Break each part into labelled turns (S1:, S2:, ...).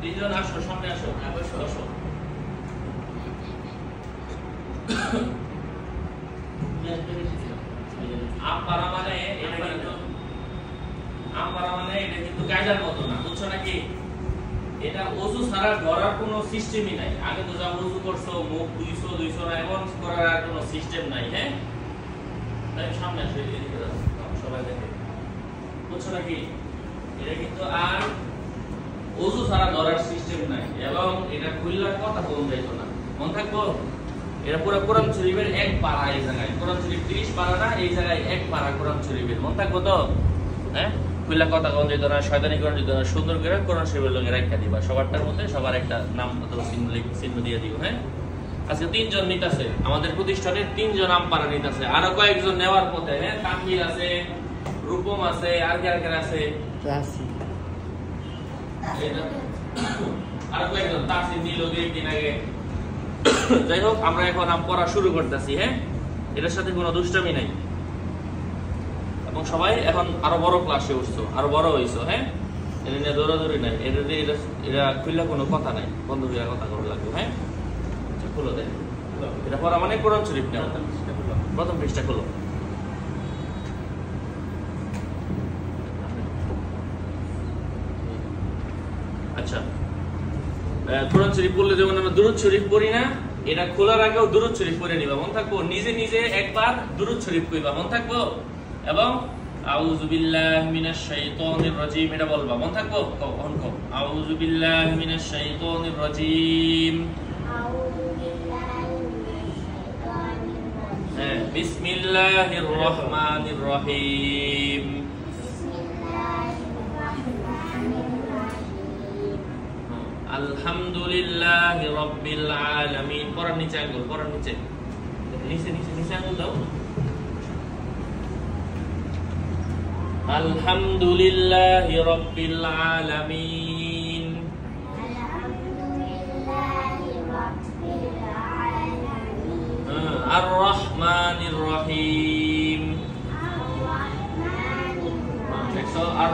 S1: তিনজন আসো, সামনে আসো, বসো। আমপারা মানে এটা কিন্তু কায়দার মতো না, বুঝছো নাকি? এটা ওযু ছাড়া ধরার কোনো সিস্টেমই নাই। আগে তো যা ওযু করছো, মুখ দুইশো না, এমন করার আর কোনো সিস্টেম নাই। হ্যাঁ, তাই সামনে আসো, এদিকে সবাই দেখে, বুঝছো নাকি? এটা কিন্তু আর ওযু ছাড়া ধরার সিস্টেম নাই, এবং এটা খুললার কথা কোন যাইতো না, মন থাকবো। এটা পুরো কোরআন শরীফের এক পারা, এই জায়গায় কোরআন শরীফ 30 পারা না, এই জায়গায় এক পারা কোরআন শরীফের, মন থাকবো তো? হ্যাঁ, খুললা কথা কোন যাইতো না, শয়তানি কোরআন যাইতো না, সুন্দর করে কোরআন শরীফের লগে রাখা দিবা, সবারটার মধ্যে সবার একটা নাম অথবা চিহ্ন দিয়ে দিও। হ্যাঁ, আজকে 3 জন নিতাছে, আমাদের প্রতিষ্ঠানের 3 জন আমপারা নিতাছে, আরো কয়েকজন নেওয়ার পথে। হ্যাঁ, তানভীর আছে, রূপম আছে, আর কে আছে, আর কয়েকজন তাসিম নিল 2 দিন আগে। যাই হোক, আমরা এখন আম পড়া শুরু করতেছি। হ্যাঁ, এটার সাথে কোনো দুষ্টামি নাই, এবং সবাই এখন আরো বড় ক্লাসে উঠছো, আরো বড় হইছো। হ্যাঁ, এটা নিয়ে দৌড়াদৌড়ি নাই, এটা খুললে কোনো কথা নাই, বন্ধ হয়ে কথা করা লাগবে। হ্যাঁ, খুলো দেয়, এটা পড়া মানে কোরআন শরীফ না, প্রথম পৃষ্ঠা খুলো। আচ্ছা, কোরআন শরীফ পড়লে যেমন আমরা দুরূদ শরীফ পড়ি না, এটা খোলার আগেও দুরূদ শরীফ পড়ে নিবা, মন থাকবো। নিজে নিজে একবার দুরূদ শরীফ কইবা, মন থাকবো, এবং আউযু বিল্লাহি মিনাশ শাইতানির রাজিম এটা বলবা, মন থাকবো। কখন কও আউযু বিল্লাহি মিনাশ শাইতানির রাজিম, হ্যাঁ, বিসমিল্লাহির রহমানির রহিম, আলহামদুলিল্লাহি রাব্বিল আলামিন। পড়ার নিচে আঙ্গুল, পড়ার নিচে নিচে আঙ্গুল দাও। আলহামদুলিল্লাহি রাব্বিল আলামিন, আর রহমানির রহিম। দেখছো, আর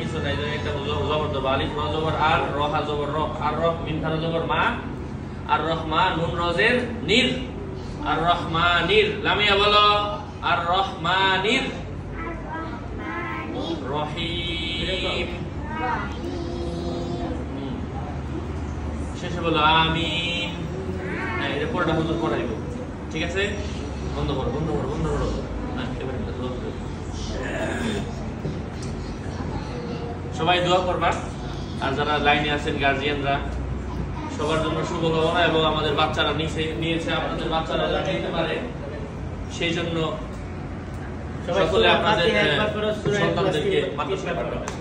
S1: কিছু নাই, একটা জবর দেবো, আলিফ র জবর আর, রহা জবর র, আর রহ মিম খারা জবর মা, আর রহমান নুন রজের নির, আর রহমানির। লামিয়া বলো, আর রহমানির রহিম। শেষে বলো আমিন। হ্যাঁ, এটা পড়াটা হুজুর পড়াইব, ঠিক আছে? বন্ধ করো, বন্ধ করো, বন্ধ করো। হ্যাঁ, এবারে সবাই দোয়া করবা, আর যারা লাইনে আছেন গার্জিয়ানরা, সবার জন্য শুভকামনা, এবং আমাদের বাচ্চারা নিয়েছে, আপনাদের বাচ্চারা যাতে নিতে পারে সেই জন্য সকলে আপনাদের সন্তানদেরকে মাদ্রাসায় পাঠাবেন।